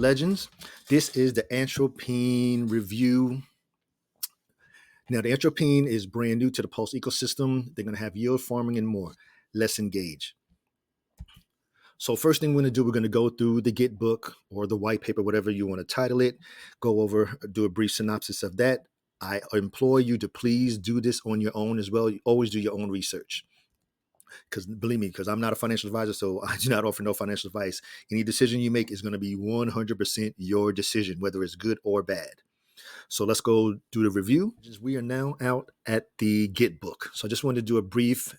legends. This is the AtroPine review. Now, the AtroPine is brand new to the Pulse ecosystem. They're going to have yield farming and more. Let's engage. So first thing we're going to do, we're going to go through the Git book or the white paper, whatever you want to title it, go over, do a brief synopsis of that. I implore you to please do this on your own as well. You always do your own research. Because believe me, because I'm not a financial advisor, so I do not offer no financial advice. Any decision you make is going to be 100% your decision, whether it's good or bad. So let's go do the review. We are now out at the Git book. So I just wanted to do a brief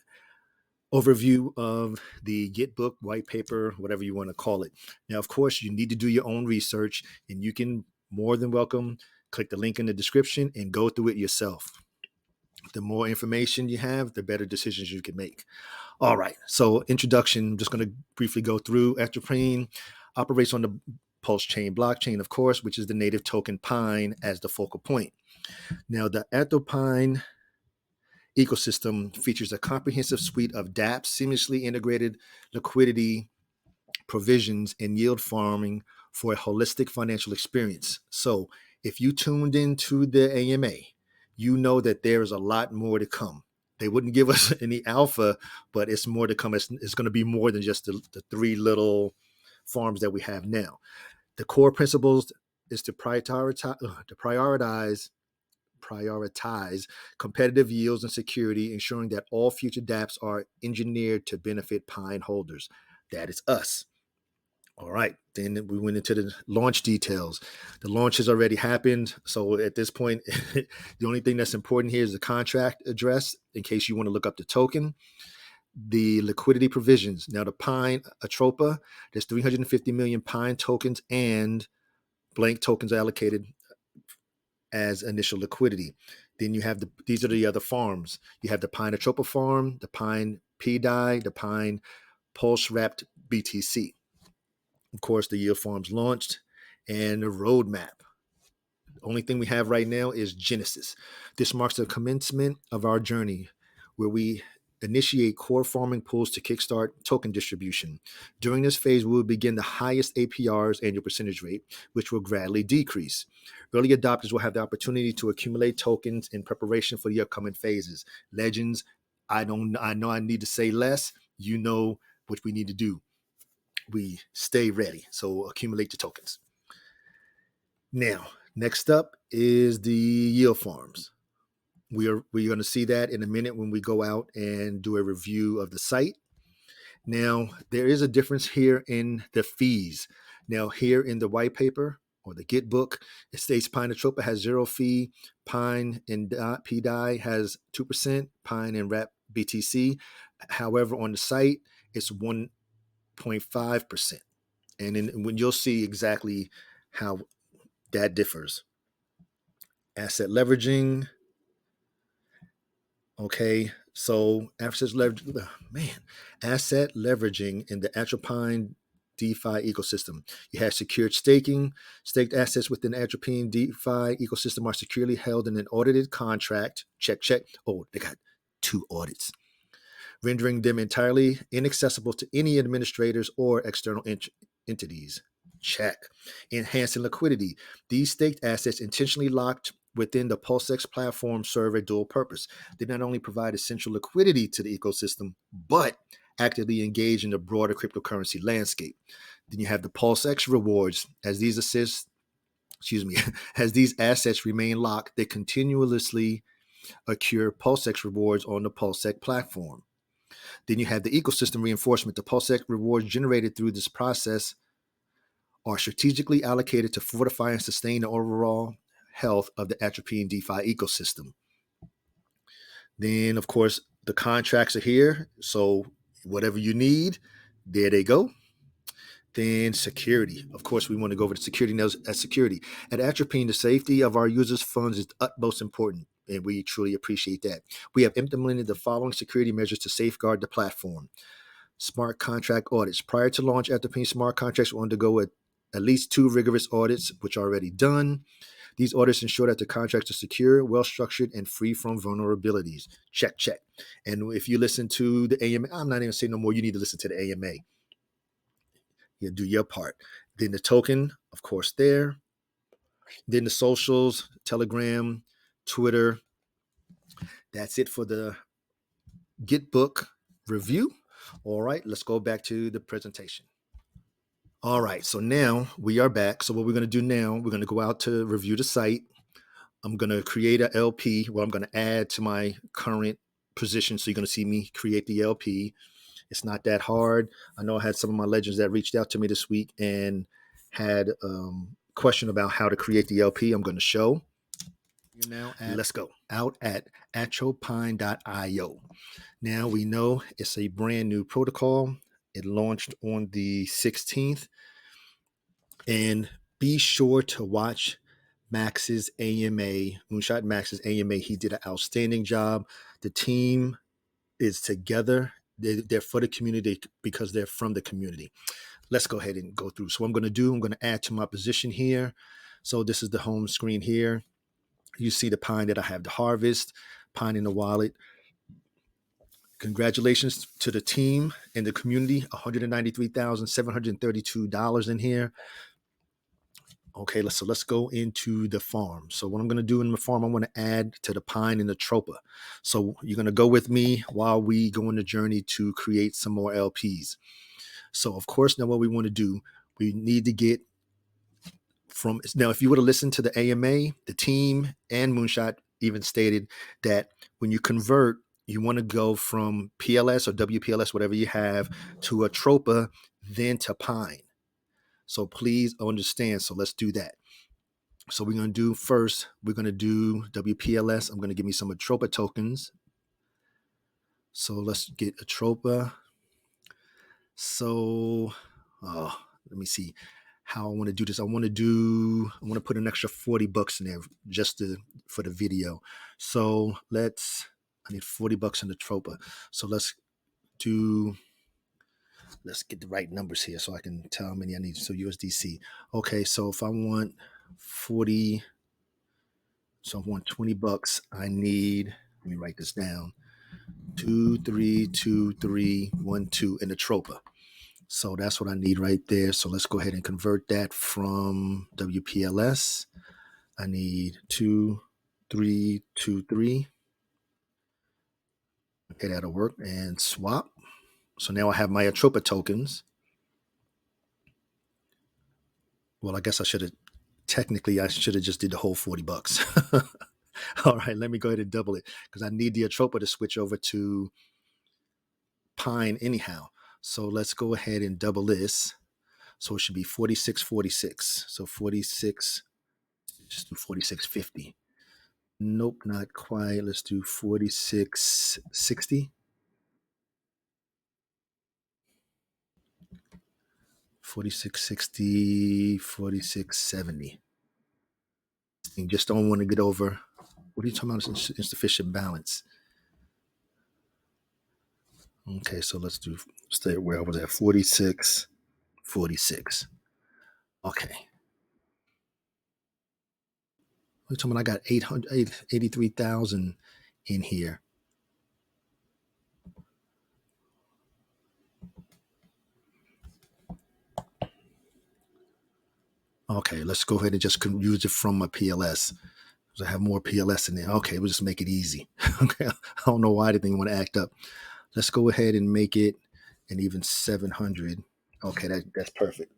overview of the Git book, white paper, whatever you want to call it. Now, of course, you need to do your own research, and you can more than welcome click the link in the description and go through it yourself. The more information you have, the better decisions you can make. All right, so introduction, I'm just going to briefly go through. AtroPine operates on the Pulse Chain blockchain, of course, which is the native token Pine as the focal point. Now, the AtroPine ecosystem features a comprehensive suite of dApps, seamlessly integrated liquidity provisions, and yield farming for a holistic financial experience. So if you tuned into the AMA, you know that there is a lot more to come. They wouldn't give us any alpha, but it's more to come. It's going to be more than just the three little farms that we have now. The core principles is to prioritize competitive yields and security, ensuring that all future dApps are engineered to benefit Pine holders. That is us. All right, then we went into the launch details. The launch has already happened. So at this point, the only thing that's important here is the contract address in case you want to look up the token. The liquidity provisions. Now the Pine Atropa, there's 350 million Pine tokens and blank tokens allocated as initial liquidity. Then you have these are the other farms. You have the Pine Atropa farm, the Pine PDI, the Pine Pulse Wrapped BTC. Of course, the yield farms launched and the roadmap. The only thing we have right now is Genesis. This marks the commencement of our journey where we initiate core farming pools to kickstart token distribution. During this phase, we will begin the highest APRs, annual percentage rate, which will gradually decrease. Early adopters will have the opportunity to accumulate tokens in preparation for the upcoming phases. Legends, I know I need to say less. You know what we need to do. We stay ready. So accumulate the tokens. Now, next up is the yield farms. We're going to see that in a minute when we go out and do a review of the site. Now, there is a difference here in the fees. Now, here in the white paper or the Git book, it states Pine Atropa has 0 fee, Pine and PDI has 2%, Pine and Wrap BTC. However, on the site, it's 1.5%. And then when you'll see exactly how that differs. Asset leveraging. Okay, so asset leveraging in the AtroPine DeFi ecosystem. You have secured staking. Staked assets within the AtroPine DeFi ecosystem are securely held in an audited contract. Check. Oh, they got 2 audits, rendering them entirely inaccessible to any administrators or external entities. Check. Enhancing liquidity. These staked assets intentionally locked within the PulseX platform serve a dual purpose. They not only provide essential liquidity to the ecosystem, but actively engage in the broader cryptocurrency landscape. Then you have the PulseX rewards. As these assets remain locked, they continuously accrue PulseX rewards on the PulseX platform. Then you have the ecosystem reinforcement. The PulseX rewards generated through this process are strategically allocated to fortify and sustain the overall health of the AtroPine DeFi ecosystem. Then, of course, the contracts are here. So whatever you need, there they go. Then security. Of course, we want to go over the security notes as security. At AtroPine, the safety of our users' funds is utmost important, and we truly appreciate that. We have implemented the following security measures to safeguard the platform. Smart contract audits. Prior to launch, AtroPine smart contracts will undergo at least 2 rigorous audits, which are already done. These audits ensure that the contracts are secure, well-structured, and free from vulnerabilities. Check. And if you listen to the AMA, I'm not even saying no more. You need to listen to the AMA. You do your part. Then the token, of course, there. Then the socials, Telegram, Twitter. That's it for the Get Book review. All right, let's go back to the presentation. All right, so now we are back. So what we're going to do now, we're going to go out to review the site. I'm going to create a LP where I'm going to add to my current position. So you're going to see me create the LP. It's not that hard. I know I had some of my legends that reached out to me this week and had a question about how to create the LP. I'm going to show. You're now let's go out at AtroPine.io. Now we know it's a brand new protocol. It launched on the 16th. And be sure to watch Max's AMA, Moonshot Max's AMA. He did an outstanding job. The team is together. They're for the community because they're from the community. Let's go ahead and go through. So what I'm going to add to my position here. So this is the home screen here. You see the pine that I have to harvest, pine in the wallet. Congratulations to the team and the community, $193,732 in here. Okay, let's go into the farm. So what I'm going to do in the farm, I'm going to add to the pine and the tropa. So you're going to go with me while we go on the journey to create some more LPs. So of course, now what we want to do, we need to get from, now if you were to listen to the AMA, the team and Moonshot even stated that when you convert, you want to go from PLS or WPLS, whatever you have, to a tropa, then to pine. So please understand. So let's do that. So we're going to do first, we're going to do WPLS. I'm going to give me some Atropa tokens. So let's get Atropa. So let me see how I want to do this. I want to put an extra $40 in there just for the video. So I need $40 in the Atropa. So let's get the right numbers here so I can tell how many I need. So USDC. Okay, so if I want 40, so I want $20, I need, let me write this down, 232312 in the Tropa. So that's what I need right there. So let's go ahead and convert that from WPLS. I need 2323. Okay, that'll work. And swap. So now I have my Atropa tokens. Well, I guess I should have just did the whole $40. All right, let me go ahead and double it because I need the Atropa to switch over to Pine anyhow. So let's go ahead and double this. So it should be 4646. So 46, just do 4650. Nope, not quite. Let's do 4660. 4660, 4670. You just don't want to get over. What are you talking about? Insufficient balance. Okay, so let's stay where I was at, 46, 46. Okay. What are you talking about? I got 83,000 in here. Okay, let's go ahead and just use it from my PLS. I have more PLS in there. Okay, we'll just make it easy. Okay, I don't know why I didn't want to act up. Let's go ahead and make it an even 700. Okay, that's perfect.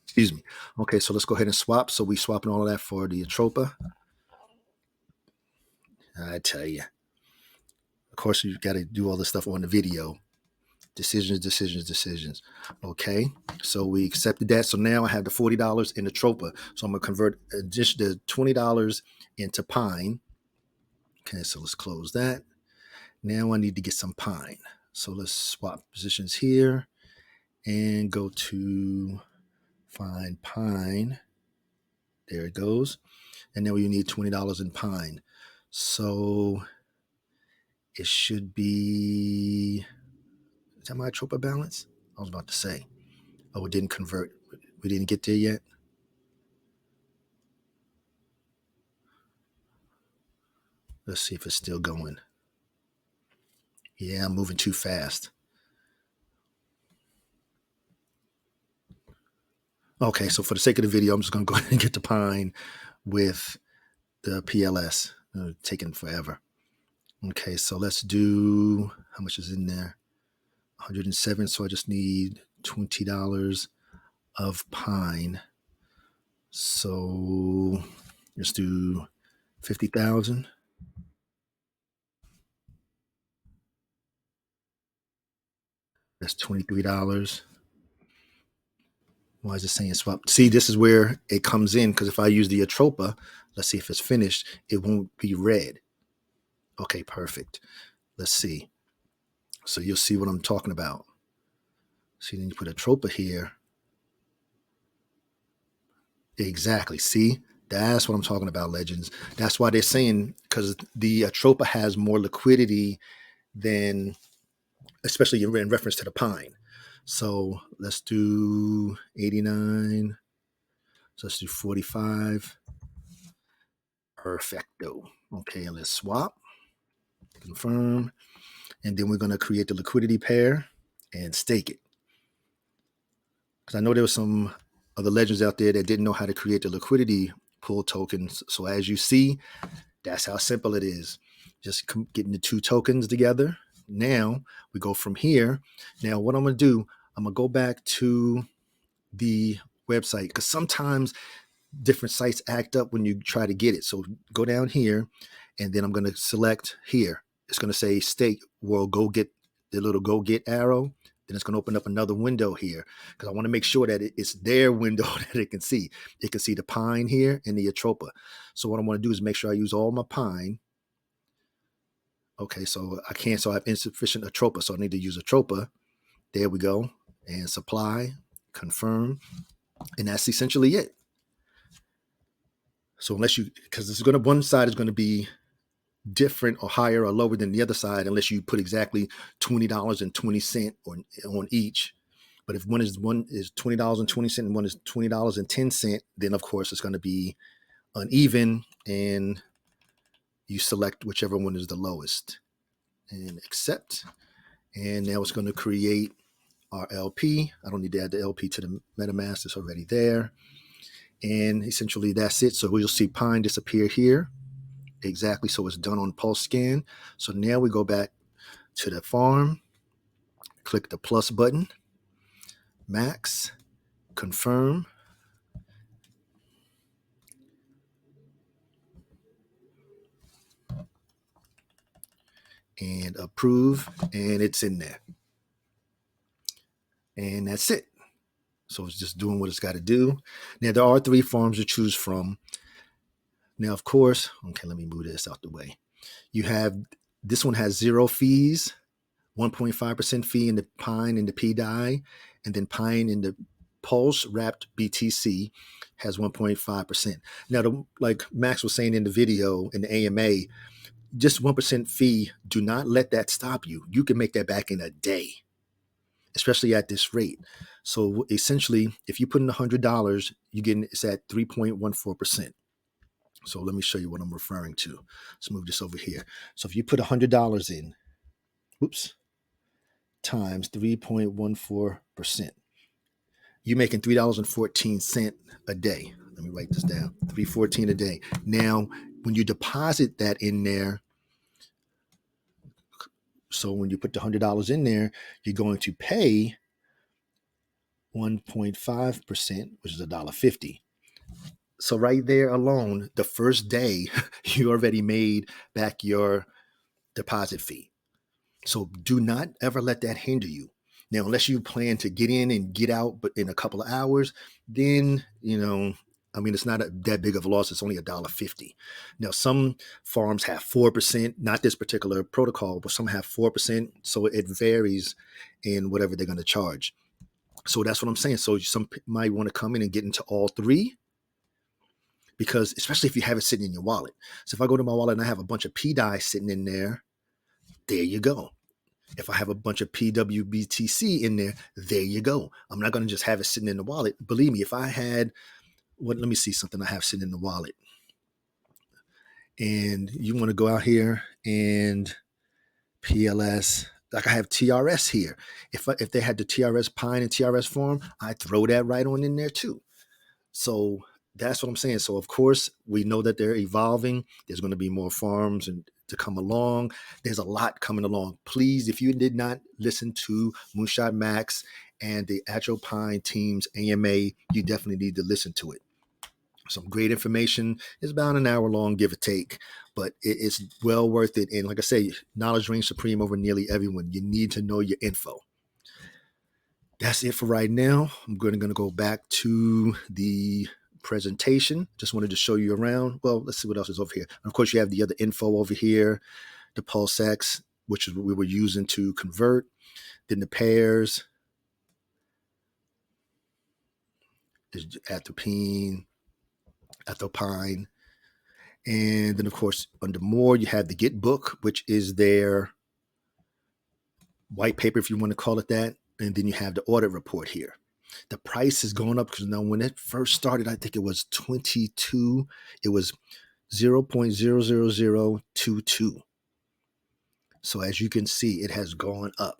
Excuse me. Okay, so let's go ahead and swap. So we swapping all of that for the Atropa. I tell you. Of course, you've got to do all this stuff on the video. Decisions. Okay, so we accepted that. So now I have the $40 in the Tropa. So I'm going to convert just the $20 into Pine. Okay, so let's close that. Now I need to get some Pine. So let's swap positions here and go to find Pine. There it goes. And now we need $20 in Pine. So it should be, is that my Tropa balance? I was about to say. Oh, it didn't convert. We didn't get there yet. Let's see if it's still going. Yeah, I'm moving too fast. Okay, so for the sake of the video, I'm just going to go ahead and get the pine with the PLS. Taking forever. Okay, so let's do, how much is in there? 107. So I just need $20 of pine. So let's do 50,000. That's $23. Why is it saying swap? See, this is where it comes in, because if I use the Atropa, let's see if it's finished, it won't be red. Okay, perfect. Let's see. So you'll see what I'm talking about. See, then you put Atropa here. Exactly. See, that's what I'm talking about, legends. That's why they're saying, because the Atropa has more liquidity than, especially in reference to the pine. So let's do 89. So let's do 45. Perfecto. Okay, let's swap, confirm, and then we're going to create the liquidity pair and stake it. Because I know there were some other legends out there that didn't know how to create the liquidity pool tokens. So as you see, that's how simple it is. Just getting the two tokens together. Now we go from here. Now what I'm going to do, I'm going to go back to the website, because sometimes different sites act up when you try to get it. So go down here, and then I'm going to select here. It's going to say stake. Well, go get the little go get arrow. Then it's going to open up another window here, because I want to make sure that it's their window that it can see. It can see the pine here and the Atropa. So what I want to do is make sure I use all my pine. Okay, so I can't, so I have insufficient Atropa, so I need to use Atropa. There we go. And supply, confirm. And that's essentially it. So unless you, because it's going to, one side is going to be different or higher or lower than the other side, unless you put exactly $20.20 on each. But if one is $20.20 and one is $20.10, then of course it's going to be uneven, and you select whichever one is the lowest and accept. And now it's going to create our LP. I don't need to add the LP to the MetaMask. It's already there. And essentially that's it. So we'll see pine disappear here. Exactly. So it's done on pulse scan. So now we go back to the farm, click the plus button, max, confirm, and approve, and it's in there. And that's it. So it's just doing what it's got to do. Now there are 3 farms to choose from. Now, of course, okay, let me move this out the way. You have, this one has 0 fees, 1.5% fee in the pine and the PDI, and then pine in the pulse wrapped BTC has 1.5%. Now, like Max was saying in the video, in the AMA, just 1% fee, do not let that stop you. You can make that back in a day, especially at this rate. So essentially, if you put in $100, you get, it's at 3.14%. So let me show you what I'm referring to. Let's move this over here. So if you put $100 in, oops, times 3.14%, you're making $3.14 a day. Let me write this down. $3.14 a day. Now, when you deposit that in there, so when you put the $100 in there, you're going to pay 1.5%, which is $1.50. So right there alone, the first day, you already made back your deposit fee. So do not ever let that hinder you. Now, unless you plan to get in and get out, but in a couple of hours, then, I mean, it's not that big of a loss. It's only $1.50. Now, some farms have 4%, not this particular protocol, but some have 4%. So it varies in whatever they're going to charge. So that's what I'm saying. So some might want to come in and get into all 3, because especially if you have it sitting in your wallet. So if I go to my wallet and I have a bunch of PDI sitting in there you go. If I have a bunch of PWBTC in there you go. I'm not going to just have it sitting in the wallet. Believe me, if I had, let me see something I have sitting in the wallet. And you want to go out here and PLS, like I have TRS here. If they had the TRS Pine and TRS Farm, I'd throw that right on in there too. So that's what I'm saying. So of course we know that they're evolving. There's going to be more farms and to come along. There's a lot coming along. Please, if you did not listen to Moonshot Max and the AtroPine team's AMA, you definitely need to listen to it. Some great information. It's about an hour long, give or take, but it's well worth it. And like I say, knowledge reigns supreme over nearly everyone. You need to know your info. That's it for right now. I'm going to go back to the presentation. Just wanted to show you around. Well, let's see what else is over here. And of course, you have the other info over here, the Pulse X, which is what we were using to convert. Then the pairs, is AtroPine, and then of course under more you have the Get book, which is their white paper, if you want to call it that, and then you have the audit report here. The price is going up because now when it first started, I think it was 22. It was 0.00022. So as you can see, it has gone up.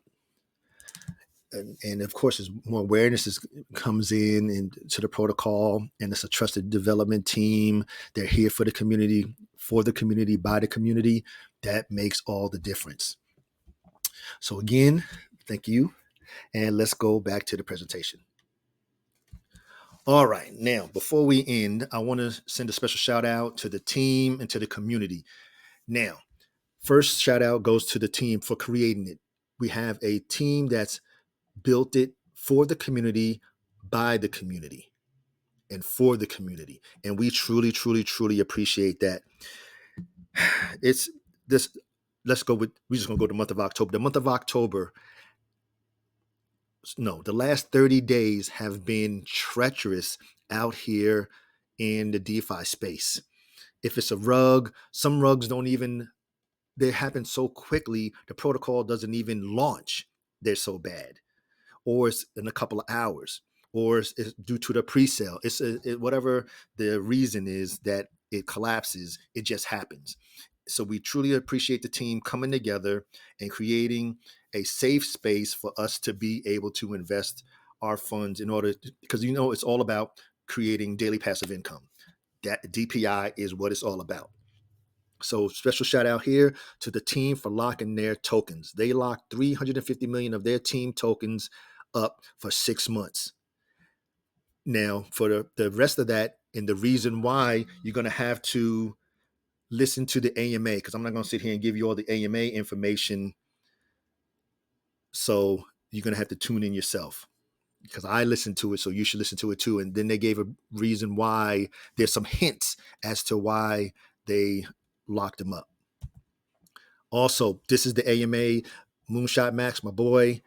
And of course, as more awareness comes in into the protocol, and it's a trusted development team. They're here for the community, by the community. That makes all the difference. So again, thank you. And let's go back to the presentation. All right. Now, before we end, I want to send a special shout out to the team and to the community. Now, first shout out goes to the team for creating it. We have a team that's built it for the community, by the community, and for the community. And we truly, truly, truly appreciate that. It's this. We're just going to go to the month of October. The month of October, no, the last 30 days have been treacherous out here in the DeFi space. If it's a rug, some rugs they happen so quickly, the protocol doesn't even launch. They're so bad. Or it's in a couple of hours, or it's due to the pre-sale. Whatever the reason is that it collapses, it just happens. So we truly appreciate the team coming together and creating a safe space for us to be able to invest our funds because it's all about creating daily passive income. That DPI is what it's all about. So special shout out here to the team for locking their tokens. They locked 350 million of their team tokens up for 6 months. Now, for the rest of that, and the reason why, you're going to have to listen to the AMA, because I'm not going to sit here and give you all the AMA information. So you're going to have to tune in yourself, because I listened to it, so you should listen to it too. And then they gave a reason why. There's some hints as to why they locked them up. Also, this is the AMA. Moonshot Max, my boy,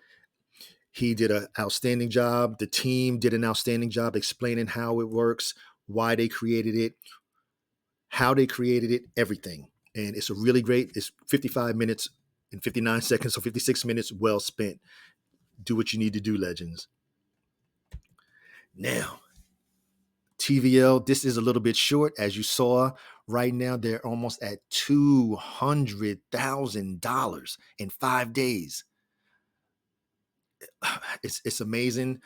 he did an outstanding job. The team did an outstanding job explaining how it works, why they created it, how they created it, everything. And it's it's 55 minutes and 59 seconds, so 56 minutes well spent. Do what you need to do, legends. Now, TVL, this is a little bit short. As you saw, right now they're almost at $200,000 in 5 days. It's amazing.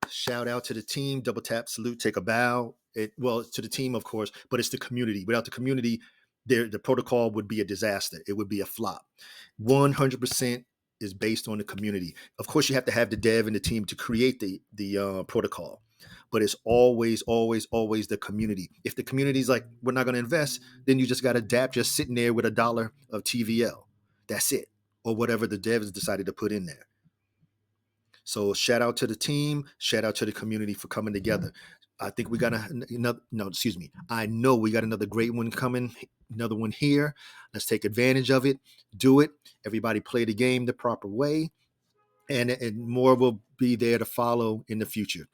Shout out to the team. Double tap, salute, take a bow. To the team, of course, but it's the community. Without the community, the protocol would be a disaster. It would be a flop. 100% is based on the community. Of course, you have to have the dev and the team to create the protocol, but it's always, always, always the community. If the community's like, we're not going to invest, then you just got to adapt, just sitting there with $1 of TVL. That's it. Or whatever the devs decided to put in there. So shout out to the team, shout out to the community for coming together. I think we got I know we got another great one coming, another one here. Let's take advantage of it, do it. Everybody play the game the proper way, and more will be there to follow in the future.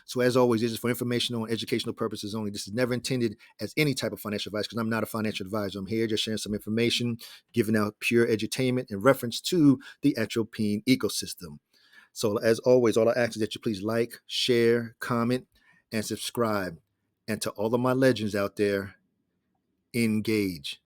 So as always, this is for informational and educational purposes only. This is never intended as any type of financial advice, because I'm not a financial advisor. I'm here just sharing some information, giving out pure edutainment in reference to the AtroPine ecosystem. So as always, all I ask is that you please like, share, comment, and subscribe. And to all of my legends out there, engage.